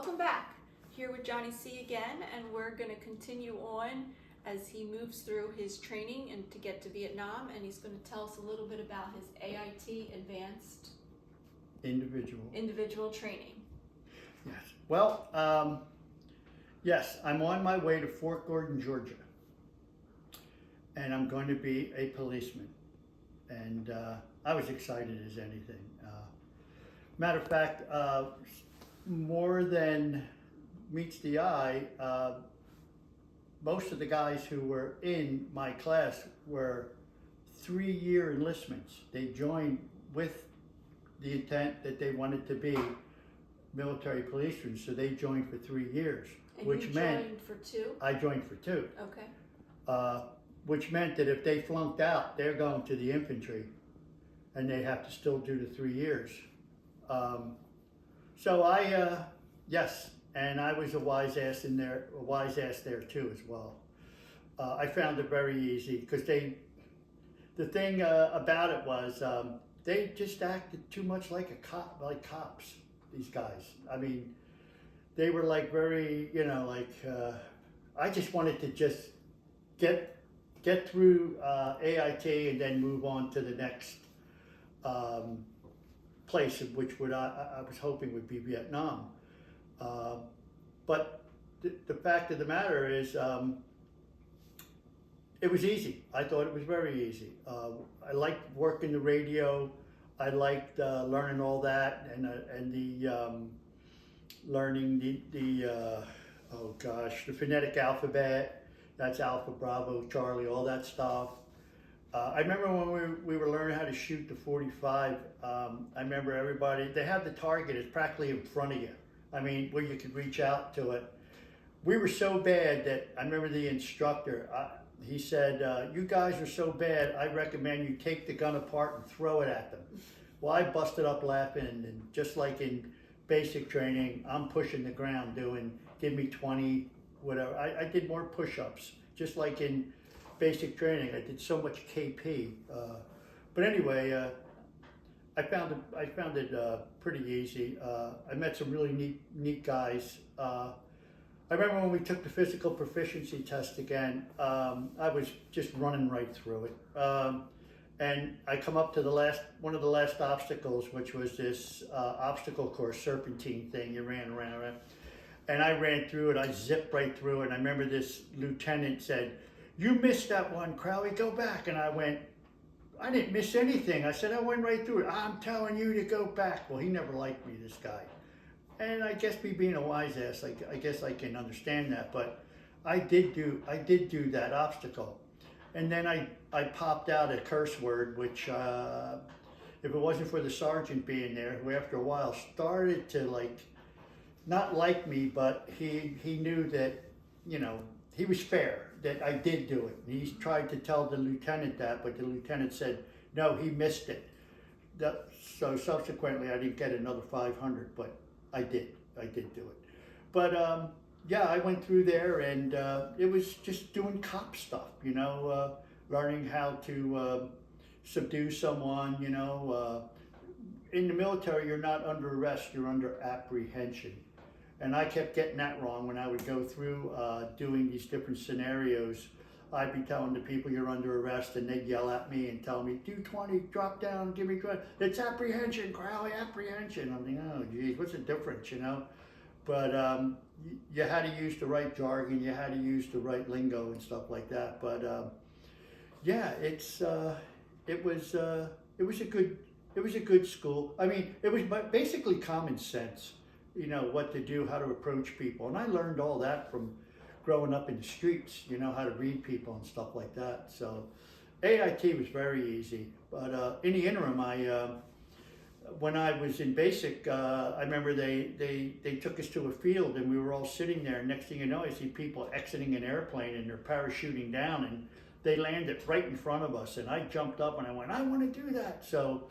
Welcome back. Here with JohnnyC again, and we're going to continue on as he moves through his training and to get to Vietnam, and he's going to tell us a little bit about his AIT Advanced Individual Training. Yes. Well, yes, I'm on my way to Fort Gordon, Georgia, and I'm going to be a policeman, and I was excited as anything. Matter of fact, more than meets the eye, most of the guys who were in my class were 3-year enlistments. They joined with the intent that they wanted to be military policemen, so they joined for 3 years. And which you meant joined for 2? I joined for 2. Okay. Which meant that if they flunked out, they're going to the infantry, and they have to still do the 3 years. So yes, and I was a wise ass there too as well. I found it very easy because the thing about it was they just acted too much like a cop, like cops. These guys. I mean, they were like very, I just wanted to just get through AIT and then move on to the next place, of which I was hoping would be Vietnam. But the fact of the matter is, it was easy. I thought it was very easy. I liked working the radio. I liked learning all that and the learning the phonetic alphabet. That's Alpha, Bravo, Charlie, all that stuff. I remember when we were learning how to shoot the 45, I remember everybody, they had the target, it's practically in front of you. I mean, where you could reach out to it. We were so bad that I remember the instructor, he said, you guys are so bad, I recommend you take the gun apart and throw it at them. Well, I busted up laughing, and just like in basic training, I'm pushing the ground doing, give me 20, whatever. I did more push-ups, just like in basic training. I did so much KP. But anyway, I found it pretty easy. I met some really neat guys. I remember when we took the physical proficiency test again, I was just running right through it. And I come up to one of the last obstacles, which was this obstacle course, serpentine thing. You ran around. And I ran through it. I zipped right through it. And I remember this lieutenant said, "You missed that one, Crowley, go back." And I went, "I didn't miss anything." I said, "I went right through it." "I'm telling you to go back." Well, he never liked me, this guy. And I guess me being a wise ass, I guess I can understand that. But I did do that obstacle. And then I popped out a curse word, which if it wasn't for the sergeant being there, who after a while started to not like me, but he knew that, he was fair, that I did do it. And he tried to tell the lieutenant that, but the lieutenant said, no, he missed it. So subsequently, I didn't get another 500, but I did do it. But yeah, I went through there, and it was just doing cop stuff, learning how to subdue someone, In the military, you're not under arrest, you're under apprehension. And I kept getting that wrong when I would go through doing these different scenarios. I'd be telling the people you're under arrest, and they'd yell at me and tell me, "Do 20, drop down, give me 20. It's apprehension, Crowley, apprehension." I'm thinking, oh geez, what's the difference, But you had to use the right jargon, you had to use the right lingo and stuff like that. But yeah, it was a good school. I mean, it was basically common sense. What to do, how to approach people. And I learned all that from growing up in the streets, how to read people and stuff like that. So AIT was very easy. But in the interim, when I was in basic, I remember they took us to a field, and we were all sitting there. Next thing you know, I see people exiting an airplane, and they're parachuting down, and they landed right in front of us. And I jumped up and I went, I want to do that. So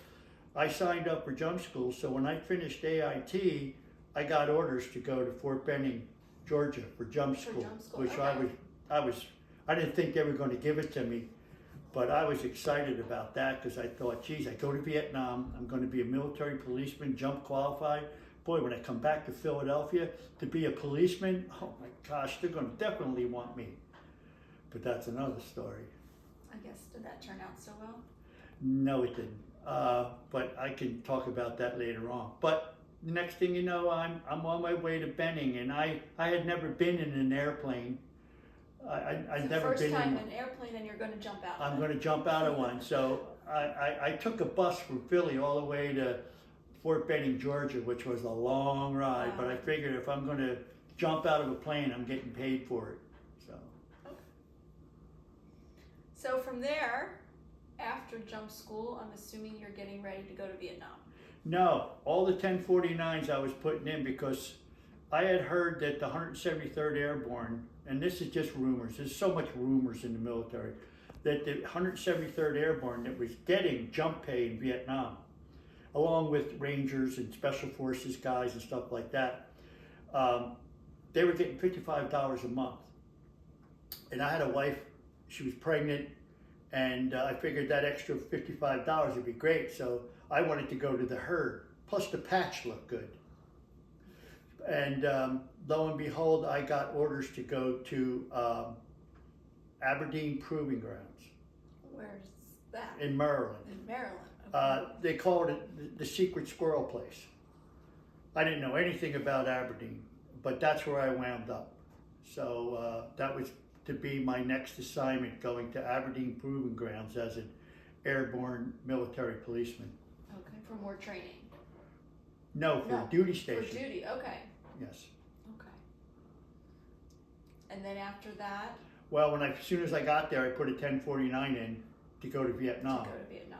I signed up for jump school. So when I finished AIT, I got orders to go to Fort Benning, Georgia for jump school, which okay. I didn't think they were going to give it to me, but I was excited about that because I thought, geez, I go to Vietnam, I'm going to be a military policeman, jump qualified, Boy, when I come back to Philadelphia to be a policeman, oh my gosh, they're going to definitely want me. But that's another story. I guess, did that turn out so well? No, it didn't. But I can talk about that later on. But the next thing you know, I'm on my way to Benning, and I had never been in an airplane. I'd never First been time in in an airplane, and you're going to jump out. I'm going to jump out of one. So I took a bus from Philly all the way to Fort Benning, Georgia, which was a long ride. Wow. But I figured if I'm going to jump out of a plane, I'm getting paid for it. So. So from there, after jump school, I'm assuming you're getting ready to go to Vietnam. No, all the 1049s I was putting in because I had heard that the 173rd Airborne, and this is just rumors, there's so much rumors in the military, that the 173rd Airborne that was getting jump pay in Vietnam, along with Rangers and Special Forces guys and stuff like that, they were getting $55 a month. And I had a wife, she was pregnant, and I figured that extra $55 would be great, so I wanted to go to the herd. Plus the patch looked good. And lo and behold, I got orders to go to Aberdeen Proving Grounds. Where's that? In Maryland. In Maryland. Okay. They called it the secret squirrel place. I didn't know anything about Aberdeen, but that's where I wound up. So that was to be my next assignment, going to Aberdeen Proving Grounds as an airborne military policeman. Okay, for more training. No, for duty station. For duty, okay. Yes. Okay. And then after that? Well, as soon as I got there, I put a 1049 in to go to Vietnam. To go to Vietnam.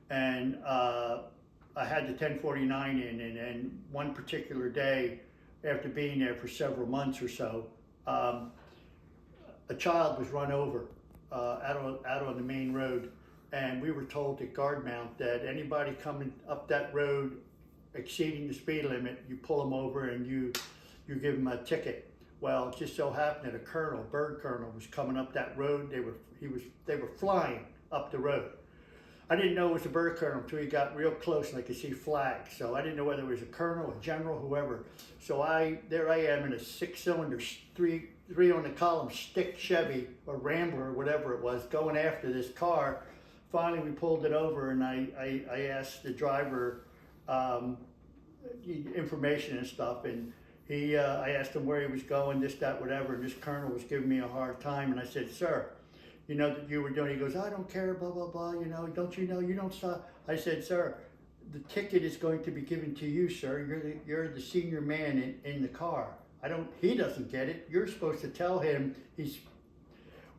And I had the 1049 in, and one particular day, after being there for several months or so, a child was run over out on the main road, and we were told at guard mount that anybody coming up that road exceeding the speed limit, you pull them over and you give them a ticket. Well, it just so happened that a colonel, bird colonel, was coming up that road. They were flying up the road. I didn't know it was a bird colonel until he got real close and I could see flags. So I didn't know whether it was a colonel, a general, whoever. So there I am in a 6-cylinder, three on the column stick Chevy or Rambler or whatever it was, going after this car. Finally, we pulled it over, and I asked the driver information and stuff, and I asked him where he was going, this, that, whatever, and this colonel was giving me a hard time, and I said, "Sir, you know that you were doing," he goes, "I don't care, blah, blah, blah, don't you know, you don't stop." I said, "Sir, the ticket is going to be given to you, sir. You're the senior man in the car. He doesn't get it. You're supposed to tell him."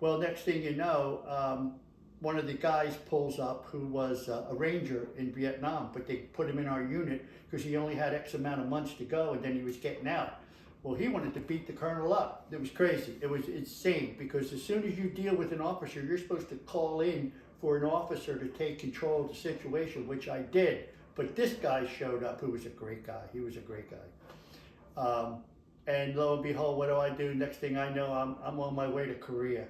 Well, next thing you know, one of the guys pulls up who was a ranger in Vietnam, but they put him in our unit because he only had X amount of months to go, and then he was getting out. Well, he wanted to beat the colonel up. It was crazy. It was insane, because as soon as you deal with an officer, you're supposed to call in for an officer to take control of the situation, which I did. But this guy showed up, who was a great guy. He was a great guy. And lo and behold, what do? Next thing I know, I'm on my way to Korea.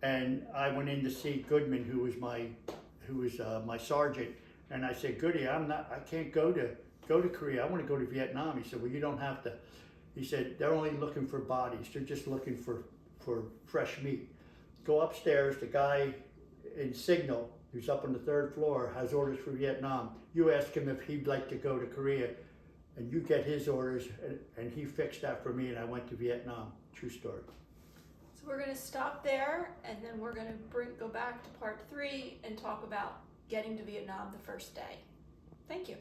And I went in to see Goodman, who was my sergeant, and I said, "Goody, I can't go to Korea. I want to go to Vietnam." He said, "Well, you don't have to." He said, "They're only looking for bodies. They're just looking for fresh meat. Go upstairs. The guy in Signal, who's up on the 3rd floor, has orders for Vietnam. You ask him if he'd like to go to Korea, and you get his orders." And he fixed that for me, and I went to Vietnam. True story. So we're going to stop there, and then we're going to go back to part 3 and talk about getting to Vietnam the first day. Thank you.